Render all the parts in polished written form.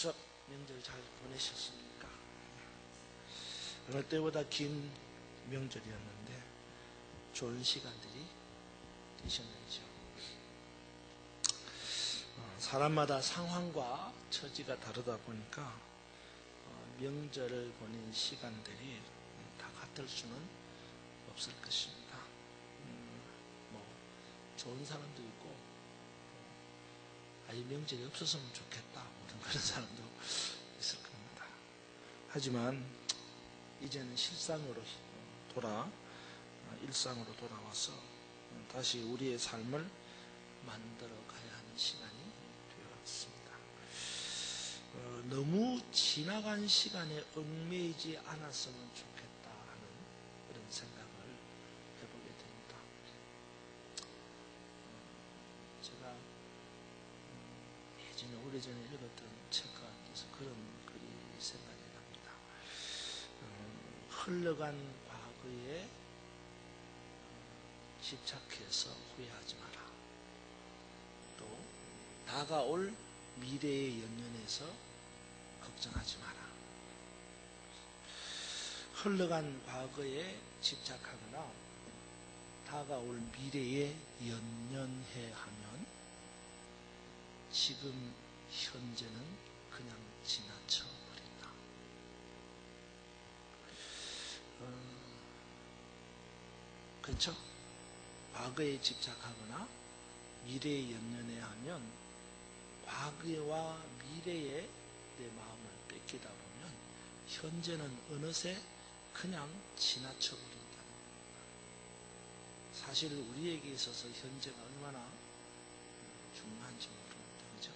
추석 명절 잘 보내셨습니까? 어느 때보다 긴 명절이었는데 좋은 시간들이 되셨는지요? 사람마다 상황과 처지가 다르다 보니까 명절을 보낸 시간들이 다 같을 수는 없을 것입니다. 뭐 좋은 사람도 있고 아예 명절이 없었으면 좋겠다 그런 사람도 있을 겁니다. 하지만 이제는 일상으로 돌아와서 다시 우리의 삶을 만들어 가야 하는 시간이 되었습니다. 너무 지나간 시간에 얽매이지 않았으면 좋겠다 하는 그런 생각을 해보게 됩니다. 제가 예전에 오래전에 읽었던 책 가운데서 그런 글이 생각이 납니다. 흘러간 과거에 집착해서 후회하지 마라. 또 다가올 미래에 연연해서 걱정하지 마라. 흘러간 과거에 집착하거나 다가올 미래에 연연해 하면 지금 현재는 그냥 지나쳐 버린다. 그렇죠? 과거에 집착하거나 미래에 연연해 하면 과거와 미래에 내 마음을 뺏기다 보면 현재는 어느새 그냥 지나쳐 버린다. 사실 우리에게 있어서 현재가 얼마나 중요한지 모릅니다. 그죠?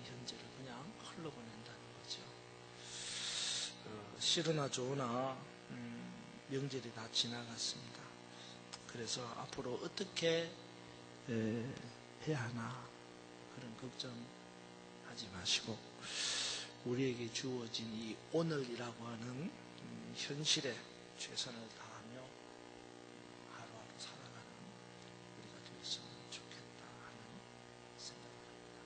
이 현재를 그냥 흘러보낸다는 거죠. 싫으나 좋으나 명절이 다 지나갔습니다. 그래서 앞으로 어떻게 해야 하나 그런 걱정하지 마시고 우리에게 주어진 이 오늘이라고 하는 현실에 최선을 다하며 하루하루 살아가는 우리가 되었으면 좋겠다 하는 생각을 합니다.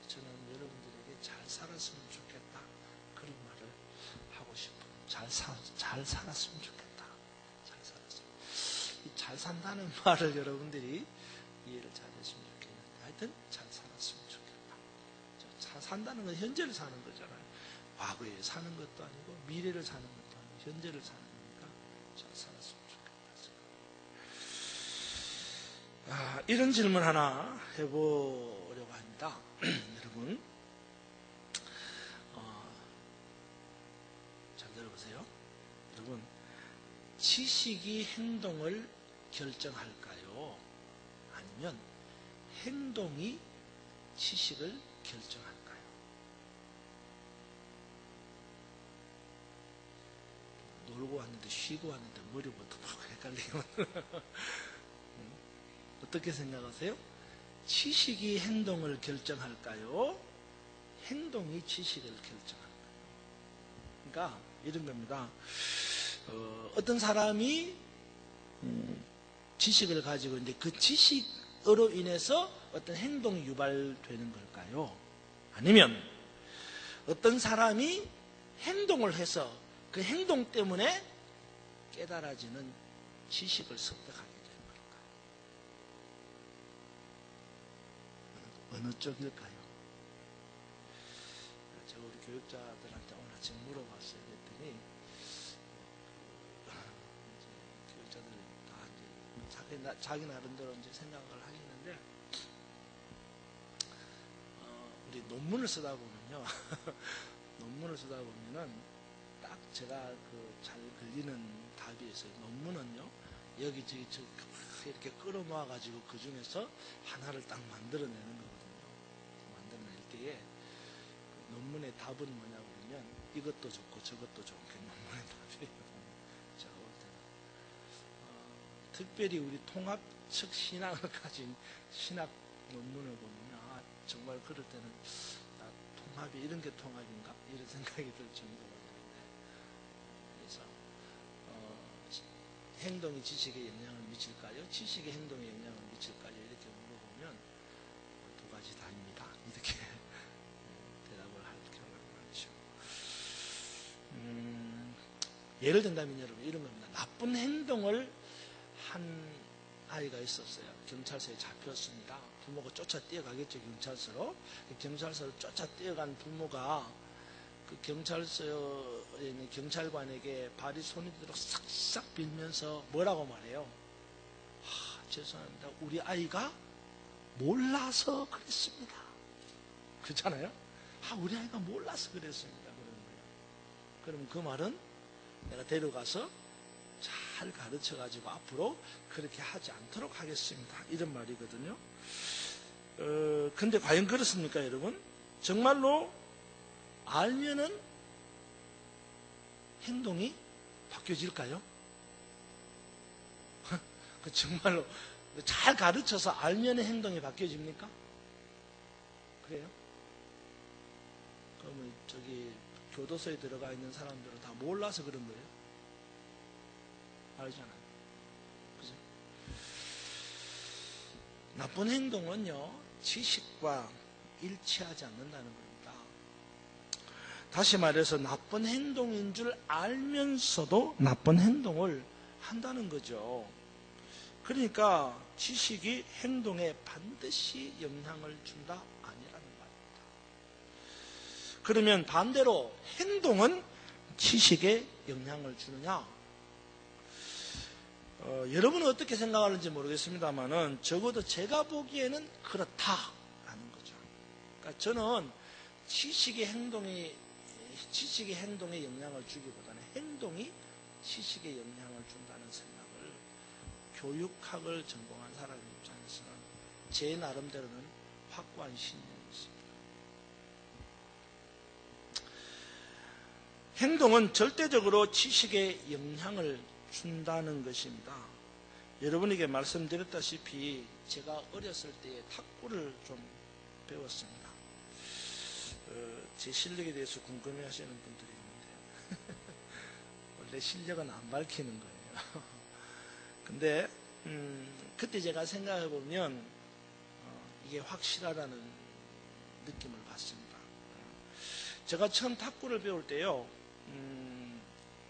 저는 여러분들에게 잘 살았으면 좋겠다 그런 말을 하고 싶어요. 잘 살았으면 좋겠다. 잘 산다는 말을 여러분들이 이해를 잘 했으면 좋겠는데 하여튼 잘 살았으면 좋겠다. 잘 산다는 건 현재를 사는 거잖아요. 과거에 사는 것도 아니고 미래를 사는 것도 아니고 현재를 사는 거니까 잘 살았으면 좋겠다. 이런 질문 하나 해보려고 합니다. 여러분 잘 들어보세요. 여러분 지식이 행동을 결정할까요? 아니면 행동이 지식을 결정할까요? 놀고 왔는데 쉬고 왔는데 머리부터 막 헷갈리면 어떻게 생각하세요? 지식이 행동을 결정할까요? 행동이 지식을 결정할까요? 그러니까 이런 겁니다. 어떤 사람이 지식을 가지고 있는데 그 지식으로 인해서 어떤 행동이 유발되는 걸까요? 아니면 어떤 사람이 행동을 해서 그 행동 때문에 깨달아지는 지식을 습득하게 되는 걸까요? 어느 쪽일까요? 제가 우리 교육자들한테 오늘 아침 물어봤어요. 그랬더니 자기 나름대로 이제 생각을 하시는데, 우리 논문을 쓰다 보면요, 논문을 쓰다 보면은 딱 제가 잘 걸리는 답이 있어요. 논문은요, 여기저기 이렇게 끌어모아가지고 그 중에서 하나를 딱 만들어내는 거거든요. 만들어낼 때에 논문의 답은 뭐냐고 그러면 이것도 좋고 저것도 좋은 게 논문의 답이에요. 제가 볼 때는. 특별히 우리 통합적 신학을 가진 신학 논문을 보면 정말 그럴 때는 통합이 이런 게 통합인가? 이런 생각이 들 정도가 되는데, 그래서 행동이 지식에 영향을 미칠까요? 지식이 행동에 영향을 미칠까요? 이렇게 물어보면 두 가지 다입니다. 이렇게 대답을 할 경우입니다. 예를 든다면 여러분 이런 겁니다. 나쁜 행동을 한 아이가 있었어요. 경찰서에 잡혔습니다. 부모가 쫓아 뛰어가겠죠. 경찰서로. 경찰서로 쫓아 뛰어간 부모가 그 경찰서에 있는 경찰관에게 발이 손이 들어 싹싹 빌면서 뭐라고 말해요? 죄송합니다. 우리 아이가 몰라서 그랬습니다. 그렇잖아요? 우리 아이가 몰라서 그랬습니다. 그러는 거예요. 그러면 그 말은 내가 데려가서 잘 가르쳐가지고 앞으로 그렇게 하지 않도록 하겠습니다. 이런 말이거든요. 근데 과연 그렇습니까, 여러분? 정말로 알면은 행동이 바뀌어질까요? 정말로 잘 가르쳐서 알면 행동이 바뀌어집니까? 그래요? 그러면 저기 교도소에 들어가 있는 사람들은 다 몰라서 그런 거예요? 알잖아요. 그죠? 나쁜 행동은요, 지식과 일치하지 않는다는 겁니다. 다시 말해서 나쁜 행동인 줄 알면서도 나쁜 행동을 한다는 거죠. 그러니까 지식이 행동에 반드시 영향을 준다? 아니라는 말입니다. 그러면 반대로 행동은 지식에 영향을 주느냐? 여러분은 어떻게 생각하는지 모르겠습니다만은 적어도 제가 보기에는 그렇다라는 거죠. 그러니까 저는 지식의 행동에 영향을 주기보다는 행동이 지식에 영향을 준다는 생각을 교육학을 전공한 사람의 입장에서는 제 나름대로는 확고한 신념이 있습니다. 행동은 절대적으로 지식에 영향을 준다는 것입니다. 여러분에게 말씀드렸다시피 제가 어렸을 때에 탁구를 좀 배웠습니다. 제 실력에 대해서 궁금해하시는 분들이 있는데 원래 실력은 안 밝히는 거예요. 근데 그때 제가 생각해 보면 이게 확실하다는 느낌을 받습니다. 제가 처음 탁구를 배울 때요,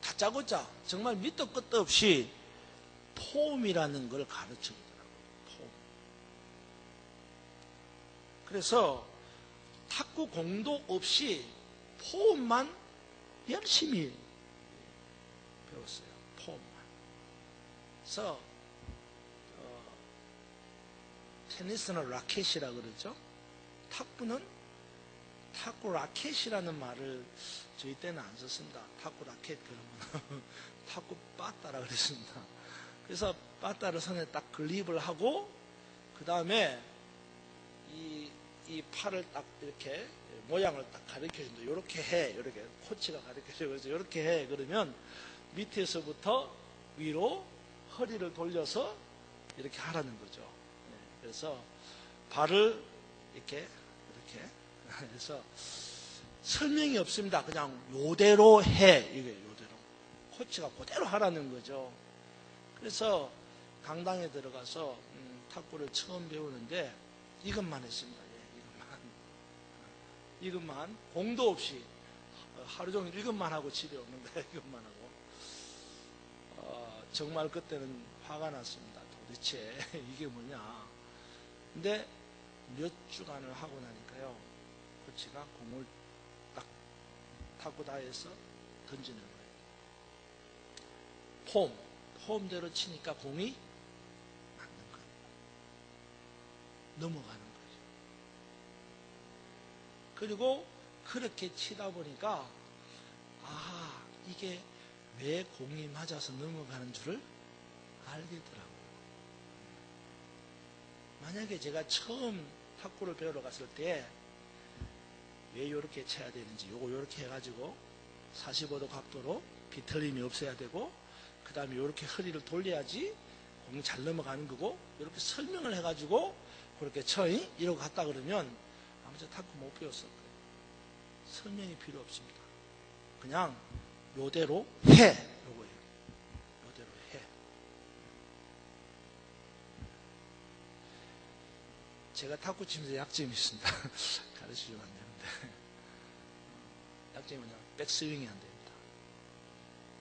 다짜고짜 정말 밑도 끝도 없이 폼이라는 걸 가르쳐주더라고요. 폼. 그래서 탁구 공도 없이 폼만 열심히 배웠어요. 폼만. 그래서 테니스는 라켓이라 그러죠. 탁구는 탁구 라켓이라는 말을 저희 때는 안 썼습니다. 탁구 라켓 그러면 탁구 빠따라 그랬습니다. 그래서 빠따를 손에 딱 글립을 하고 그 다음에 이 팔을 딱 이렇게 모양을 딱 가르쳐준다. 이렇게 해. 이렇게 코치가 가르쳐줘서 이렇게 해. 그러면 밑에서부터 위로 허리를 돌려서 이렇게 하라는 거죠. 그래서 발을 이렇게 해서 설명이 없습니다. 그냥 요대로 해. 이게 요대로. 코치가 그대로 하라는 거죠. 그래서 강당에 들어가서 탁구를 처음 배우는데 이것만 했습니다. 이것만 공도 없이 하루 종일 이것만 하고 집에 오는데 이것만 하고 정말 그때는 화가 났습니다. 도대체 이게 뭐냐. 근데 몇 주간을 하고 나니까요, 코치가 공을 딱 탁구 다해서 던지는 거예요. 폼대로 치니까 공이 맞는 거예요. 넘어가는 거예요. 그리고 그렇게 치다 보니까 이게 왜 공이 맞아서 넘어가는 줄을 알겠더라고요. 만약에 제가 처음 탁구를 배우러 갔을 때 왜 이렇게 쳐야 되는지 요거 이렇게 해가지고 45도 각도로 비틀림이 없어야 되고 그 다음에 이렇게 허리를 돌려야지 공이 잘 넘어가는 거고 이렇게 설명을 해가지고 그렇게 쳐이 이러고 갔다 그러면 아마 저 탁구 못 배웠을 거예요. 설명이 필요 없습니다. 그냥 요대로 해. 요거예요. 요대로 해. 제가 탁구 치면서 약점이 있습니다. 가르쳐주면 안 되는데. 약점이 뭐냐? 백스윙이 안 됩니다.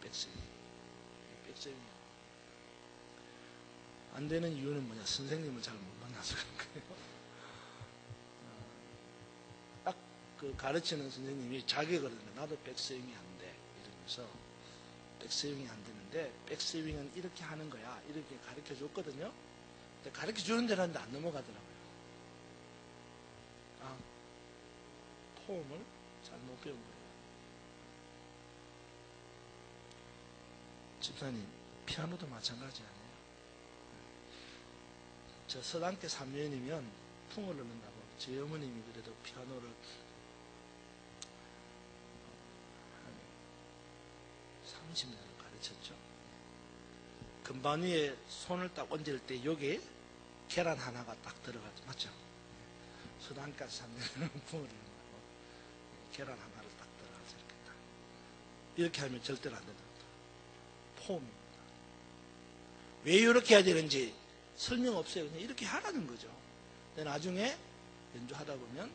백스윙. 백스윙이에요. 안 되는 이유는 뭐냐? 선생님을 잘 못 만나서 그런 거예요. 딱 그 가르치는 선생님이 자격을 하는데 나도 백스윙이 안 돼. 이러면서 백스윙이 안 되는데 백스윙은 이렇게 하는 거야. 이렇게 가르쳐 줬거든요. 근데 가르쳐 주는 대로 하는데 안 넘어가더라고요. 아, 폼을 잘못 배운 거예요. 집사님, 피아노도 마찬가지 아니에요? 저 서당계 3년이면 풍을 얻는다고 저희 어머님이 그래도 피아노를 한 30년을 가르쳤죠. 금반 위에 손을 딱 얹을 때 여기에 계란 하나가 딱 들어가죠. 맞죠? 서당까지 3년은 풍을 얻는다고 계란 하나를 딱 들어가서 이렇게 딱. 이렇게 하면 절대로 안 된다. 폼입니다. 왜 이렇게 해야 되는지 설명 없어요. 그냥 이렇게 하라는 거죠. 근데 나중에 연주하다 보면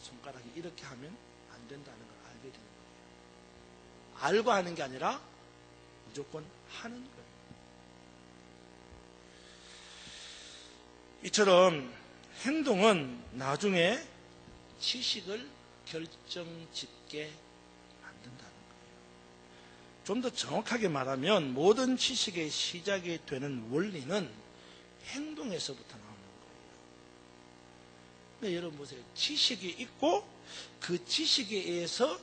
손가락이 이렇게 하면 안 된다는 걸 알게 되는 거예요. 알고 하는 게 아니라 무조건 하는 거예요. 이처럼 행동은 나중에 지식을 결정짓게 만든다는 거예요. 좀 더 정확하게 말하면 모든 지식의 시작이 되는 원리는 행동에서부터 나오는 거예요. 근데 여러분 보세요. 지식이 있고 그 지식에 의해서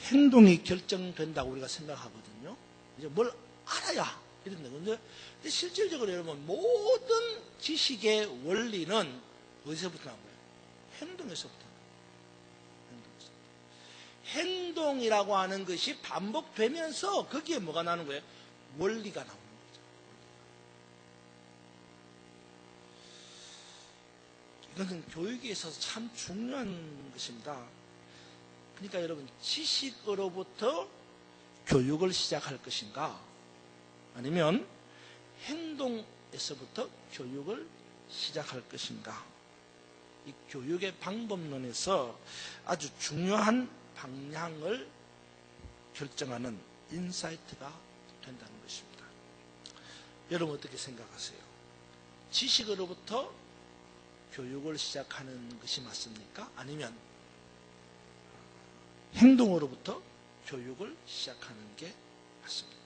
행동이 결정된다고 우리가 생각하거든요. 이제 뭘 알아야 이런다. 근데 실질적으로 여러분 모든 지식의 원리는 어디서부터 나온 거예요? 행동에서부터. 행동이라고 하는 것이 반복되면서 거기에 뭐가 나는 거예요? 원리가 나오는 거죠. 이것은 교육에 있어서 참 중요한 것입니다. 그러니까 여러분 지식으로부터 교육을 시작할 것인가? 아니면 행동에서부터 교육을 시작할 것인가? 이 교육의 방법론에서 아주 중요한 방향을 결정하는 인사이트가 된다는 것입니다. 여러분 어떻게 생각하세요? 지식으로부터 교육을 시작하는 것이 맞습니까? 아니면 행동으로부터 교육을 시작하는 게 맞습니까?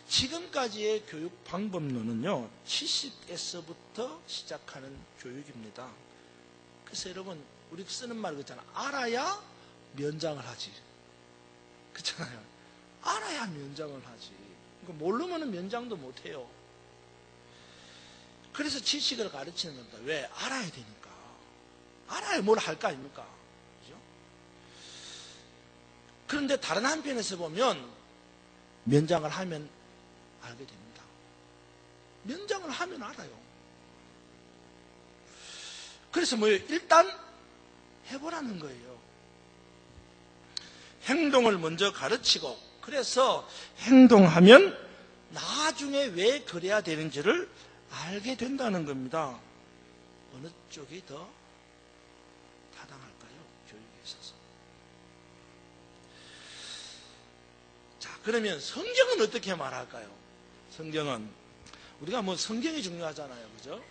지금까지의 교육 방법론은요, 지식에서부터 시작하는 교육입니다. 그래서 여러분, 우리 쓰는 말 그렇잖아. 알아야 면장을 하지. 그렇잖아요. 알아야 면장을 하지. 그러니까 모르면 면장도 못해요. 그래서 지식을 가르치는 겁니다. 왜? 알아야 되니까. 알아야 뭘 할 거 아닙니까? 그죠? 그런데 다른 한편에서 보면 면장을 하면 알게 됩니다. 면장을 하면 알아요. 그래서 뭐예요? 일단 해보라는 거예요. 행동을 먼저 가르치고, 그래서 행동하면 나중에 왜 그래야 되는지를 알게 된다는 겁니다. 어느 쪽이 더 타당할까요? 교육에 있어서. 자, 그러면 성경은 어떻게 말할까요? 성경은 우리가 뭐 성경이 중요하잖아요, 그죠?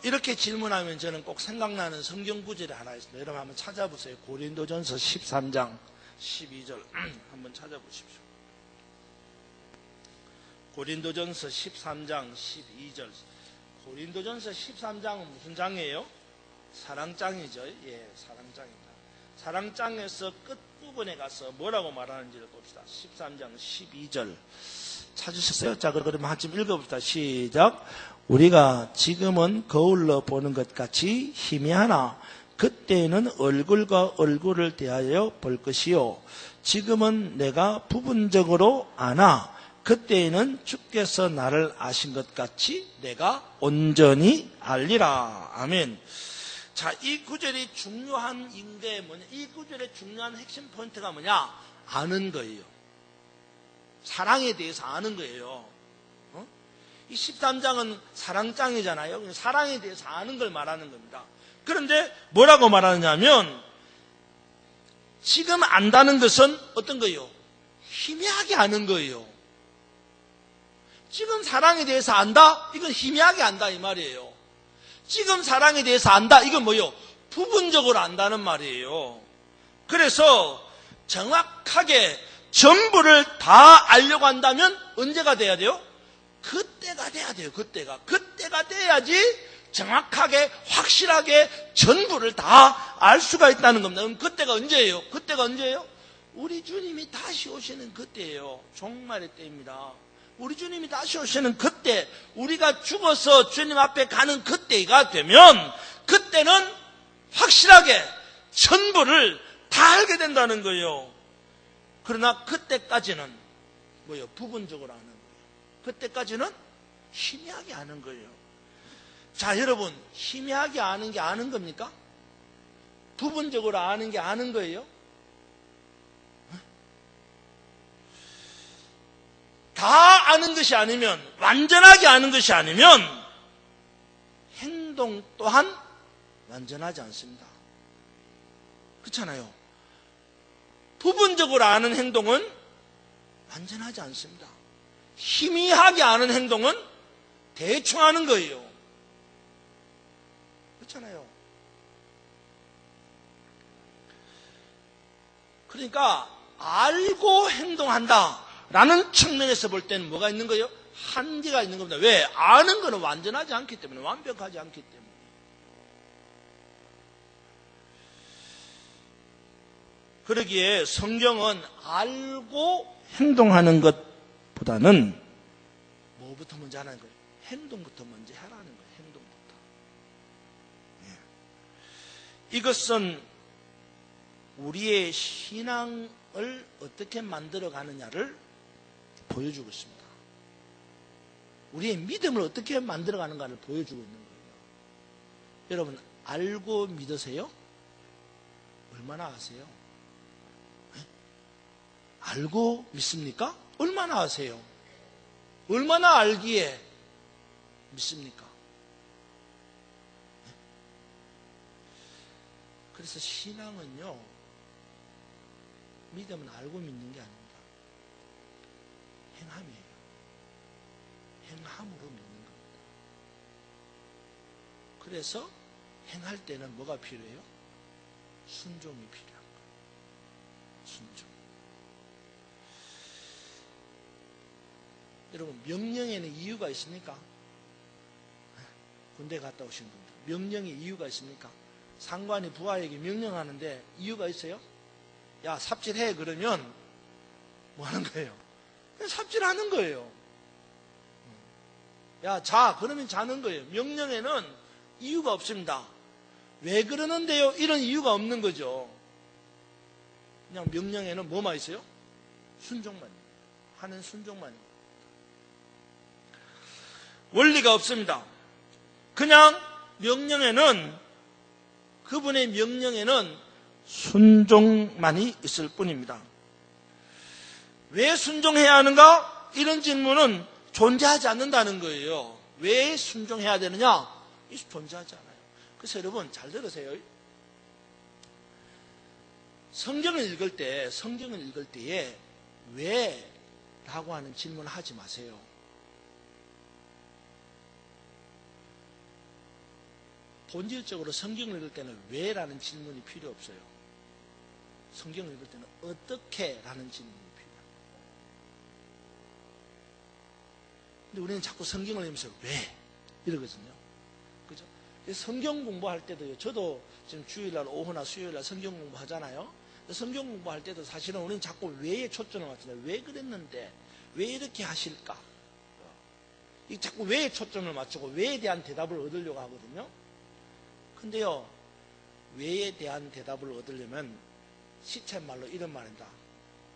이렇게 질문하면 저는 꼭 생각나는 성경 구절이 하나 있습니다. 여러분 한번 찾아보세요. 고린도전서 13장 12절 한번 찾아보십시오. 고린도전서 13장 12절. 고린도전서 13장은 무슨 장이에요? 사랑장이죠. 예, 사랑장입니다. 사랑장에서 끝부분에 가서 뭐라고 말하는지를 봅시다. 13장 12절 찾으셨어요? 자, 그러면 한번 읽어봅시다. 시작. 우리가 지금은 거울로 보는 것 같이 희미하나 그때는 얼굴과 얼굴을 대하여 볼 것이요. 지금은 내가 부분적으로 아나 그때에는 주께서 나를 아신 것 같이 내가 온전히 알리라. 아멘. 자, 이 구절이 중요한 게 뭐냐? 이 구절의 중요한 핵심 포인트가 뭐냐? 아는 거예요. 사랑에 대해서 아는 거예요. 이 13장은 사랑장이잖아요. 사랑에 대해서 아는 걸 말하는 겁니다. 그런데 뭐라고 말하느냐면 지금 안다는 것은 어떤 거예요? 희미하게 아는 거예요. 지금 사랑에 대해서 안다? 이건 희미하게 안다 이 말이에요. 지금 사랑에 대해서 안다? 이건 뭐예요? 부분적으로 안다는 말이에요. 그래서 정확하게 전부를 다 알려고 한다면 언제가 돼야 돼요? 그때가 돼야 돼요. 그때가 돼야지 정확하게 확실하게 전부를 다 알 수가 있다는 겁니다. 그럼 그때가 언제예요? 우리 주님이 다시 오시는 그때예요. 종말의 때입니다. 우리 주님이 다시 오시는 그때, 우리가 죽어서 주님 앞에 가는 그때가 되면 그때는 확실하게 전부를 다 알게 된다는 거예요. 그러나 그때까지는 뭐예요? 부분적으로 아는 거예요. 그때까지는 희미하게 아는 거예요. 자, 여러분, 희미하게 아는 게 아는 겁니까? 부분적으로 아는 게 아는 거예요? 다 아는 것이 아니면, 완전하게 아는 것이 아니면 행동 또한 완전하지 않습니다. 그렇잖아요. 부분적으로 아는 행동은 완전하지 않습니다. 희미하게 아는 행동은 대충 하는 거예요. 그렇잖아요. 그러니까 알고 행동한다라는 측면에서 볼 때는 뭐가 있는 거예요? 한계가 있는 겁니다. 왜? 아는 거는 완전하지 않기 때문에, 완벽하지 않기 때문에. 그러기에 성경은 알고 행동하는 것보다는 뭐부터 먼저 하는 거예요? 행동부터 먼저 하라는 거예요. 행동부터. 이것은 우리의 신앙을 어떻게 만들어 가느냐를 보여주고 있습니다. 우리의 믿음을 어떻게 만들어 가는가를 보여주고 있는 거예요. 여러분, 알고 믿으세요? 얼마나 아세요? 알고 믿습니까? 얼마나 아세요? 얼마나 알기에 믿습니까? 그래서 신앙은요, 믿음은 알고 믿는 게 아닙니다. 행함이에요. 행함으로 믿는 겁니다. 그래서 행할 때는 뭐가 필요해요? 순종이 필요한 거예요. 순종. 여러분, 명령에는 이유가 있습니까? 군대 갔다 오신 분들, 명령에 이유가 있습니까? 상관이 부하에게 명령하는데 이유가 있어요? 야, 삽질해. 그러면 뭐 하는 거예요? 그냥 삽질하는 거예요. 야, 자. 그러면 자는 거예요. 명령에는 이유가 없습니다. 왜 그러는데요? 이런 이유가 없는 거죠. 그냥 명령에는 뭐만 있어요? 순종만. 하는 순종만. 원리가 없습니다. 그냥 명령에는, 그분의 명령에는 순종만이 있을 뿐입니다. 왜 순종해야 하는가? 이런 질문은 존재하지 않는다는 거예요. 왜 순종해야 되느냐? 존재하지 않아요. 그래서 여러분 잘 들으세요. 성경을 읽을 때에 왜? 라고 하는 질문을 하지 마세요. 본질적으로 성경을 읽을 때는 왜? 라는 질문이 필요 없어요. 성경을 읽을 때는 어떻게? 라는 질문이 필요해요. 근데 우리는 자꾸 성경을 읽으면서 왜? 이러거든요. 그죠? 성경 공부할 때도요, 저도 지금 주일날 오후나 수요일날 성경 공부하잖아요. 성경 공부할 때도 사실은 우리는 자꾸 왜에 초점을 맞추잖아요. 왜 그랬는데? 왜 이렇게 하실까? 자꾸 왜에 초점을 맞추고 왜에 대한 대답을 얻으려고 하거든요. 근데요, 왜에 대한 대답을 얻으려면 시쳇말로 이런 말입니다.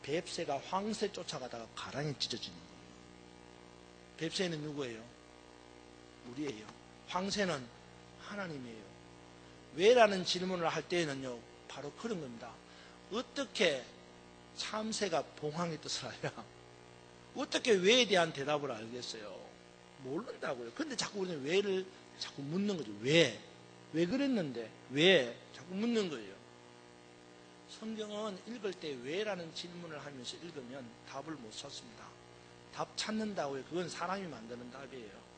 뱁새가 황새 쫓아가다가 가랑이 찢어지는 거예요. 뱁새는 누구예요? 우리예요. 황새는 하나님이에요. 왜라는 질문을 할 때에는요, 바로 그런 겁니다. 어떻게 참새가 봉황의 뜻을 알냐? 어떻게 왜에 대한 대답을 알겠어요? 모른다고요. 근데 자꾸 우리는 왜를 자꾸 묻는 거죠. 왜? 왜 그랬는데? 왜? 자꾸 묻는 거예요. 성경은 읽을 때 왜라는 질문을 하면서 읽으면 답을 못 찾습니다. 답 찾는다고요. 그건 사람이 만드는 답이에요.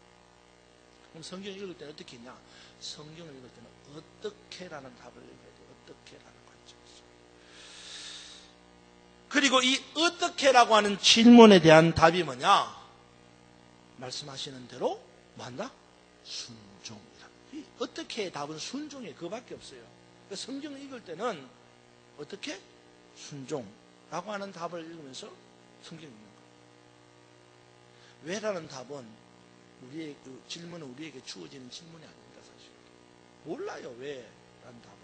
그럼 성경 읽을 때는 어떻게 했냐? 성경을 읽을 때는 어떻게라는 답을 읽어야 돼요. 어떻게라는 관점에서. 그리고 이 어떻게라고 하는 질문에 대한 답이 뭐냐? 말씀하시는 대로 뭐한다? 순종이다. 이 어떻게의 답은 순종이에요. 그거밖에 없어요. 그러니까 성경을 읽을 때는 어떻게? 순종라고 하는 답을 읽으면서 성경 읽는 거예요. 왜라는 답은 우리의 그 질문은 우리에게 주어지는 질문이 아닙니다. 사실 몰라요. 왜라는 답을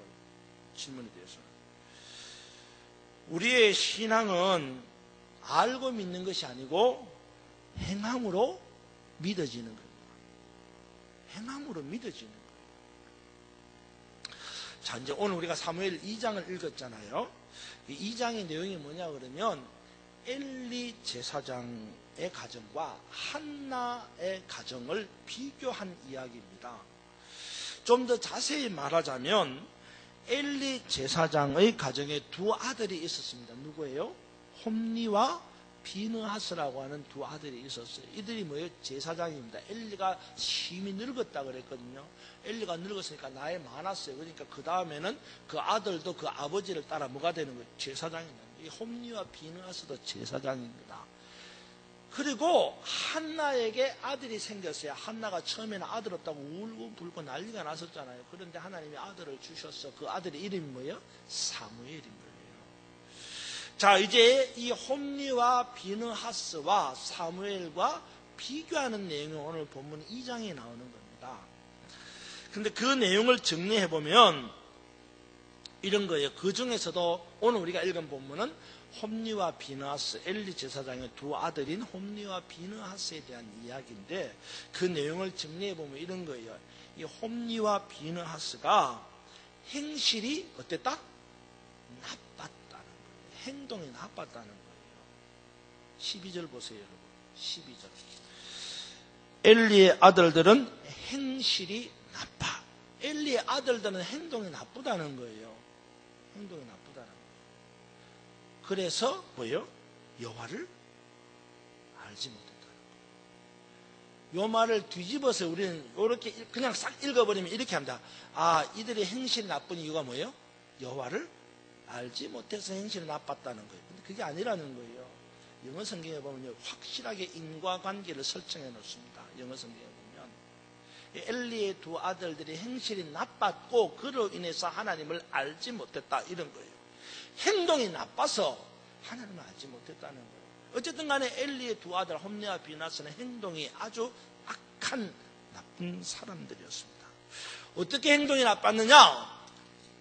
질문에 대해서. 우리의 신앙은 알고 믿는 것이 아니고 행함으로 믿어지는 겁니다. 행함으로 믿어지는 거예요. 자, 이제 오늘 우리가 사무엘 2장을 읽었잖아요. 이 2장의 내용이 뭐냐 그러면 엘리 제사장의 가정과 한나의 가정을 비교한 이야기입니다. 좀 더 자세히 말하자면 엘리 제사장의 가정에 두 아들이 있었습니다. 누구예요? 홈니와 비느하스라고 하는 두 아들이 있었어요. 이들이 뭐예요? 제사장입니다. 엘리가 심히 늙었다 그랬거든요. 엘리가 늙었으니까 나이 많았어요. 그러니까 그 다음에는 그 아들도 그 아버지를 따라 뭐가 되는 거예요? 제사장입니다. 이 홈니와 비느하스도 제사장입니다. 그리고 한나에게 아들이 생겼어요. 한나가 처음에는 아들 없다고 울고 불고 난리가 났었잖아요. 그런데 하나님이 아들을 주셨어. 그 아들의 이름이 뭐예요? 사무엘인 거예요. 자, 이제 이 홈니와 비느하스와 사무엘과 비교하는 내용이 오늘 본문 2장에 나오는 겁니다. 근데 그 내용을 정리해보면 이런 거예요. 그 중에서도 오늘 우리가 읽은 본문은 홈니와 비느하스, 엘리 제사장의 두 아들인 홈니와 비느하스에 대한 이야기인데 그 내용을 정리해보면 이런 거예요. 이 홈니와 비느하스가 행실이 어땠다? 나빴다는 거예요. 행동이 나빴다는 거예요. 12절 보세요, 여러분. 12절. 엘리의 아들들은 행실이 나빠. 엘리의 아들들은 행동이 나쁘다는 거예요. 행동이 나쁘다는 거예요. 그래서 뭐예요? 여호와를 알지 못했다는 거예요. 요 말을 뒤집어서 우리는 이렇게 그냥 싹 읽어버리면 이렇게 합니다. 아, 이들의 행실이 나쁜 이유가 뭐예요? 여호와를 알지 못해서 행실이 나빴다는 거예요. 근데 그게 아니라는 거예요. 영어 성경에 보면 확실하게 인과관계를 설정해 놓습니다. 영어 성경에 보면 엘리의 두 아들들이 행실이 나빴고 그로 인해서 하나님을 알지 못했다 이런 거예요. 행동이 나빠서 하나님을 알지 못했다는 거예요. 어쨌든 간에 엘리의 두 아들 홈니와 비느하스는 행동이 아주 악한 나쁜 사람들이었습니다. 어떻게 행동이 나빴느냐?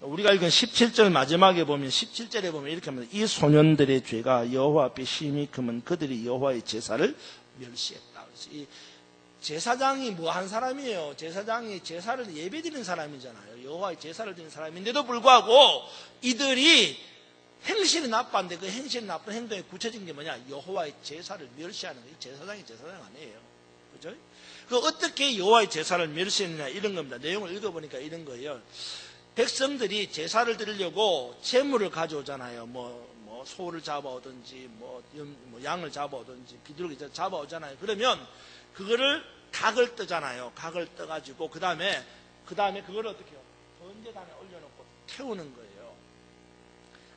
우리가 읽은 17절 마지막에 보면 17절에 보면 이렇게 합니다. 이 소년들의 죄가 여호와 앞에 심히 크면 그들이 여호와의 제사를 멸시했다. 그래서 이 제사장이 뭐 한 사람이에요? 제사장이 제사를 예배드리는 사람이잖아요. 여호와의 제사를 드리는 사람인데도 불구하고 이들이 행실이 나빴는데 그 행실이 나쁜 행동에 구체적인 게 뭐냐? 여호와의 제사를 멸시하는 거예요. 제사장이 제사장 아니에요. 그죠? 그 어떻게 여호와의 제사를 멸시했느냐 이런 겁니다. 내용을 읽어보니까 이런 거예요. 백성들이 제사를 드리려고 제물을 가져오잖아요. 뭐 소를 잡아오든지 뭐 양을 잡아오든지 비둘기 잡아오잖아요. 그러면 그거를 각을 뜨잖아요. 각을 떠가지고 그 다음에 그걸 어떻게 해요? 번제단에 올려놓고 태우는 거예요.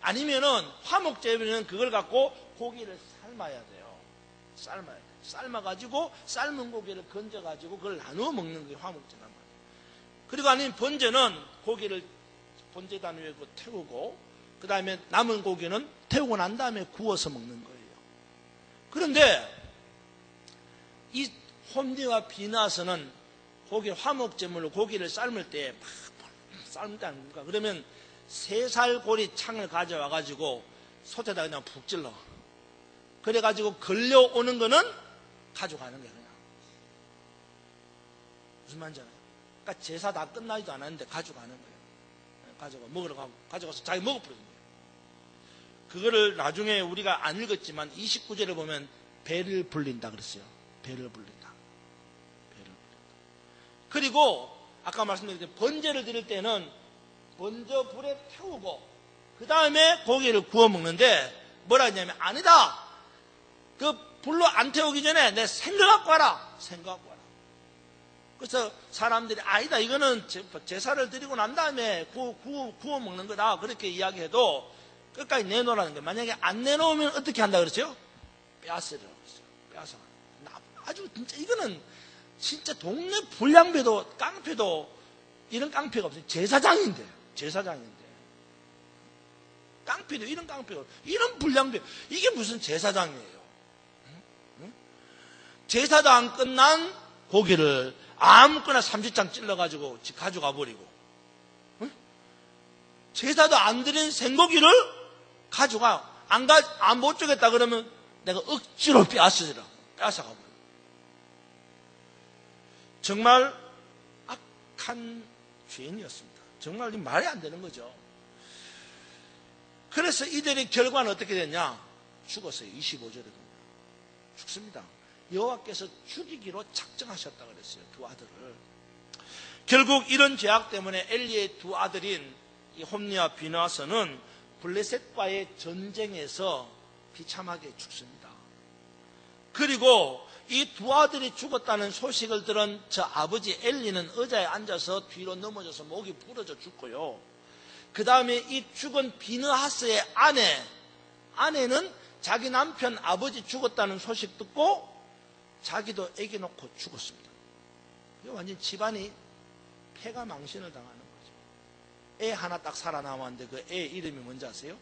아니면은 화목제비는 그걸 갖고 고기를 삶아야 돼요. 삶아가지고 삶은 고기를 건져가지고 그걸 나누어 먹는 게 화목제단 말이에요. 그리고 아니면 번제는 고기를 번제단 위에 태우고 그 다음에 남은 고기는 태우고 난 다음에 구워서 먹는 거예요. 그런데 이 홈니와 비느하스는 화목제물로 고기를 삶을 때 삶을 때 아닙니까? 그러면 3살 고리 창을 가져와가지고 솥에다 그냥 푹 찔러. 그래가지고 걸려오는 거는 가져가는 거예요. 그냥. 무슨 말인지 알아요? 그러니까 제사 다 끝나지도 않았는데 가져가는 거예요. 먹으러 가고 가져가서 자기 먹어버리는 거예요. 그거를 나중에 우리가 안 읽었지만 29절에 보면 배를 불린다 그랬어요. 배를 불린다. 그리고 아까 말씀드렸듯이 번제를 드릴 때는 먼저 불에 태우고 그 다음에 고기를 구워 먹는데 뭐라 했냐면 아니다. 그 불로 안 태우기 전에 내 생각 갖고 와라. 생각 갖고 와라. 그래서 사람들이 아니다. 이거는 제사를 드리고 난 다음에 구워 먹는 거다. 그렇게 이야기해도 끝까지 내놓으라는 거예요. 만약에 안 내놓으면 어떻게 한다 그랬어요? 빼앗으라고 했어요. 빼앗아. 아주 진짜 이거는 진짜 동네 불량배도 깡패도 이런 깡패가 없어요. 제사장인데. 깡패도 이런 깡패가 이런 불량배 이게 무슨 제사장이에요. 응? 제사도 안 끝난 고기를 아무거나 삼시장 찔러가지고 집 가져가 버리고 응? 제사도 안 드린 생고기를 가져가 안 못 주겠다 그러면 내가 억지로 빼앗아가 버려. 정말 악한 죄인이었습니다. 정말 말이 안 되는 거죠. 그래서 이들의 결과는 어떻게 됐냐? 죽었어요. 25절에 보면 죽습니다. 여호와께서 죽이기로 작정하셨다 그랬어요. 두 아들을. 결국 이런 죄악 때문에 엘리의 두 아들인 이 홈리와 비느하스는 블레셋과의 전쟁에서 비참하게 죽습니다. 그리고 이 두 아들이 죽었다는 소식을 들은 저 아버지 엘리는 의자에 앉아서 뒤로 넘어져서 목이 부러져 죽고요. 그 다음에 이 죽은 비느하스의 아내는 자기 남편 아버지 죽었다는 소식 듣고 자기도 아기 놓고 죽었습니다. 완전 집안이 폐가 망신을 당하는 거죠. 애 하나 딱 살아남았는데 그 애 이름이 뭔지 아세요?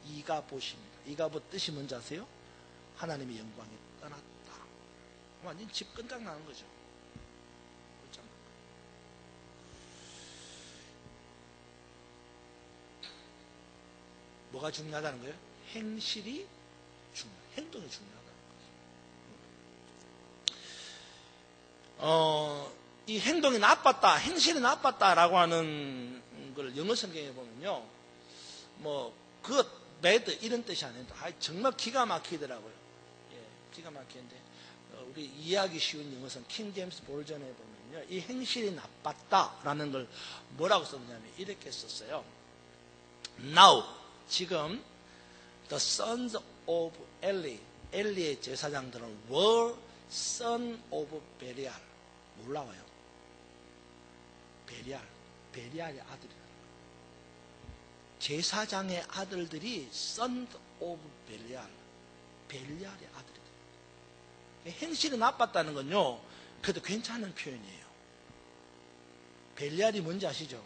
이가봇입니다. 이가봇 뜻이 뭔지 아세요? 하나님의 영광이 떠났다. 완전 집 끝장나는 거죠. 뭐가 중요하다는 거예요? 행실이 행동이 중요하다는 거죠. 이 행동이 나빴다, 행실이 나빴다라고 하는 걸 영어 성경에 보면요, good, bad 이런 뜻이 아닙니다. 정말 기가 막히더라고요. 예, 기가 막히는데 우리 이해하기 쉬운 영어 성경 킹 제임스 버전에 보면요, 이 행실이 나빴다라는 걸 뭐라고 썼냐면 이렇게 썼어요. Now 지금 the sons of Eli, 엘리의 제사장들은 were son of Belial. 몰라와요. 베리알의 아들이라는 거예요. 제사장의 아들들이 son of Belial, 벨리알의 아들이다. 행실이 나빴다는 건요, 그래도 괜찮은 표현이에요. 벨리알이 뭔지 아시죠?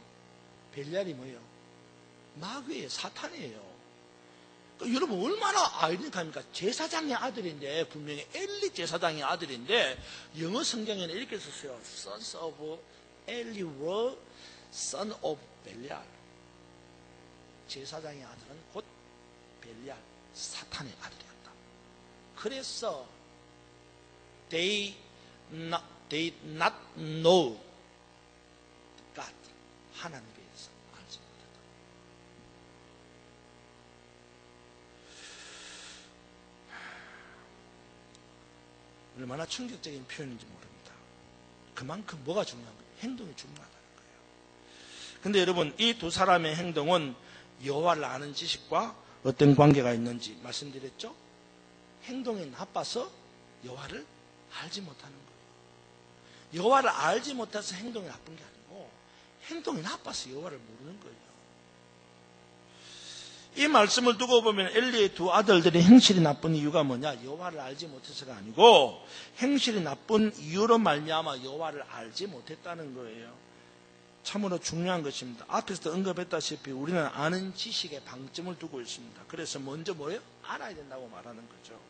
벨리알이 뭐예요? 마귀예요. 사탄이에요. 그러니까 여러분 얼마나 아이러니합니까? 제사장의 아들인데, 분명히 엘리 제사장의 아들인데 영어 성경에는 이렇게 썼어요. Sons of Eli were son of Belial. 제사장의 아들은 곧 벨리알, 사탄의 아들이었다. 그래서 they not know God, 하나님에 대해서 알지 못했다. 얼마나 충격적인 표현인지 모릅니다. 그만큼 뭐가 중요한 거예요? 행동이 중요하다는 거예요. 근데 여러분, 이 두 사람의 행동은 여호와를 아는 지식과 어떤 관계가 있는지 말씀드렸죠? 행동이 나빠서 여호와를 알지 못하는 거예요. 여호와를 알지 못해서 행동이 나쁜 게 아니고 행동이 나빠서 여호와를 모르는 거예요. 이 말씀을 두고 보면 엘리의 두 아들들이 행실이 나쁜 이유가 뭐냐? 여호와를 알지 못해서가 아니고 행실이 나쁜 이유로 말미암아 여호와를 알지 못했다는 거예요. 참으로 중요한 것입니다. 앞에서도 언급했다시피 우리는 아는 지식에 방점을 두고 있습니다. 그래서 먼저 뭐예요? 알아야 된다고 말하는 거죠.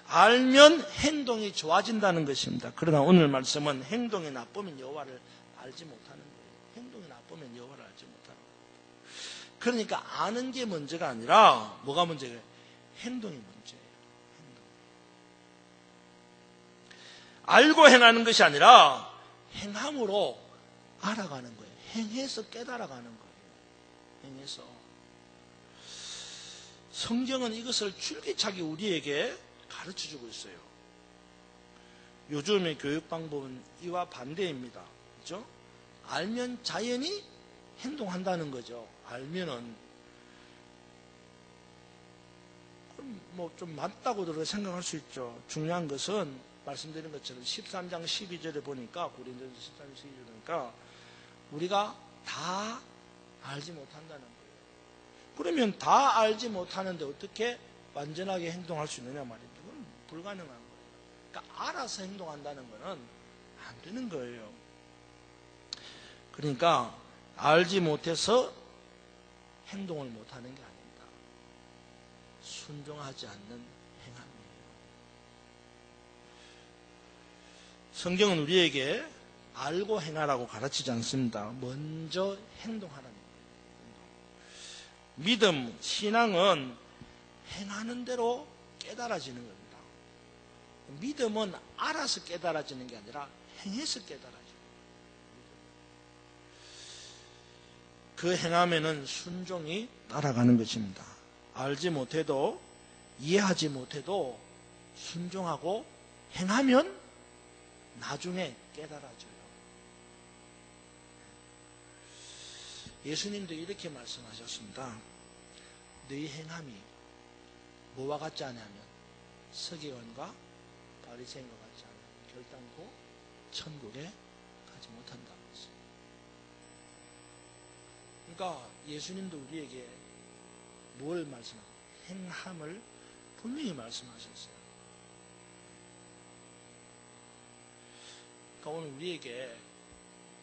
알면 행동이 좋아진다는 것입니다. 그러나 오늘 말씀은 행동이 나쁘면 여호와를 알지 못하는 거예요. 행동이 나쁘면 여호와를 알지 못하는 거예요. 그러니까 아는 게 문제가 아니라 뭐가 문제예요? 행동이 문제예요. 알고 행하는 것이 아니라 행함으로 알아가는 거예요. 행해서 깨달아가는 거예요. 행해서. 성경은 이것을 줄기차게 우리에게 가르쳐주고 있어요. 요즘의 교육 방법은 이와 반대입니다. 그렇죠? 알면 자연히 행동한다는 거죠. 알면은 뭐 좀 맞다고도 생각할 수 있죠. 중요한 것은 말씀드린 것처럼 13장 12절에 보니까 고린도전서 13장 12절에 보니까 우리가 다 알지 못한다는 거예요. 그러면 다 알지 못하는데 어떻게 완전하게 행동할 수 있느냐 말입니다. 그건 불가능한 거예요. 그러니까 알아서 행동한다는 거는 안 되는 거예요. 그러니까 알지 못해서 행동을 못하는 게 아닙니다. 순종하지 않는 행함이에요. 성경은 우리에게 알고 행하라고 가르치지 않습니다. 먼저 행동하라는 거예요. 믿음, 신앙은 행하는 대로 깨달아지는 겁니다. 믿음은 알아서 깨달아지는 게 아니라 행해서 깨달아져요. 그 행함에는 순종이 따라가는 것입니다. 알지 못해도 이해하지 못해도 순종하고 행하면 나중에 깨달아져요. 예수님도 이렇게 말씀하셨습니다. 너희 행함이 뭐와 같지 않냐면 서기관과 바리새인과 같지 않으면 결단코 천국에 가지 못한다. 그러니까 예수님도 우리에게 뭘 말씀하셨어요? 행함을 분명히 말씀하셨어요. 그러니까 오늘 우리에게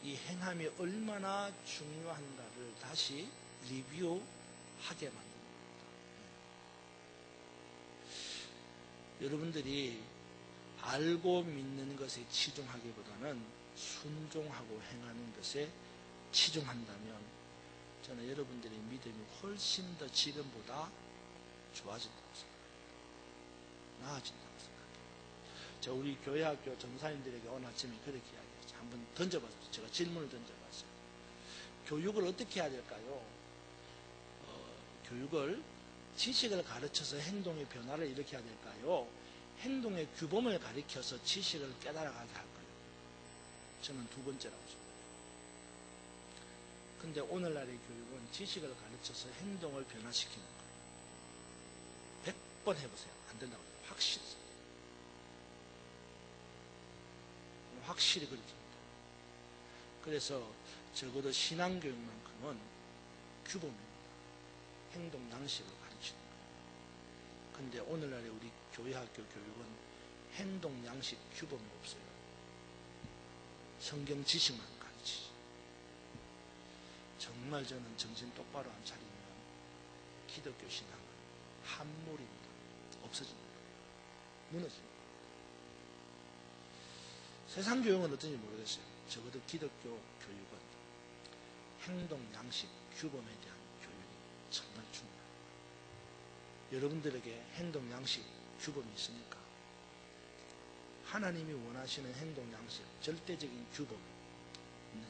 이 행함이 얼마나 중요한가를 다시 리뷰하게 만듭니다. 여러분들이 알고 믿는 것에 치중하기보다는 순종하고 행하는 것에 치중한다면 저는 여러분들의 믿음이 훨씬 더 지금보다 좋아진다고 생각합니다. 나아진다고 생각합니다. 제가 우리 교회학교 전사님들에게 오늘 아침에 그렇게 이야기했어요. 한번 던져봤어요. 제가 질문을 던져봤어요. 교육을 어떻게 해야 될까요? 교육을 지식을 가르쳐서 행동의 변화를 일으켜야 될까요? 행동의 규범을 가르쳐서 지식을 깨달아가게 할까요? 저는 두 번째라고 생각합니다. 근데 오늘날의 교육은 지식을 가르쳐서 행동을 변화시키는 거예요. 100번 해보세요. 안 된다고 해요. 확실히. 확실히 그렇게 합니다. 그래서 적어도 신앙교육만큼은 규범입니다. 행동 양식을 가르치는 거예요. 근데 오늘날의 우리 교회학교 교육은 행동 양식 규범이 없어요. 성경 지식만 가르치지. 정말 저는 정신 똑바로 안 차리면 기독교 신앙은 함몰입니다. 없어집니다. 무너집니다. 세상 교육은 어떤지 모르겠어요. 적어도 기독교 교육은 행동, 양식, 규범에 대한 교육이 정말 중요해요. 여러분들에게 행동, 양식, 규범이 있으니까 하나님이 원하시는 행동, 양식, 절대적인 규범이 있느냐.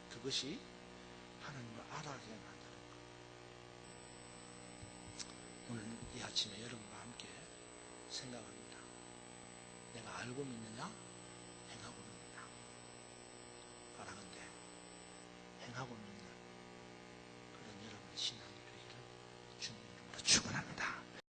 그것이 하나님을 알아가게 만드는 거예요. 오늘 이 아침에 여러분과 함께 생각합니다. 내가 알고 믿느냐?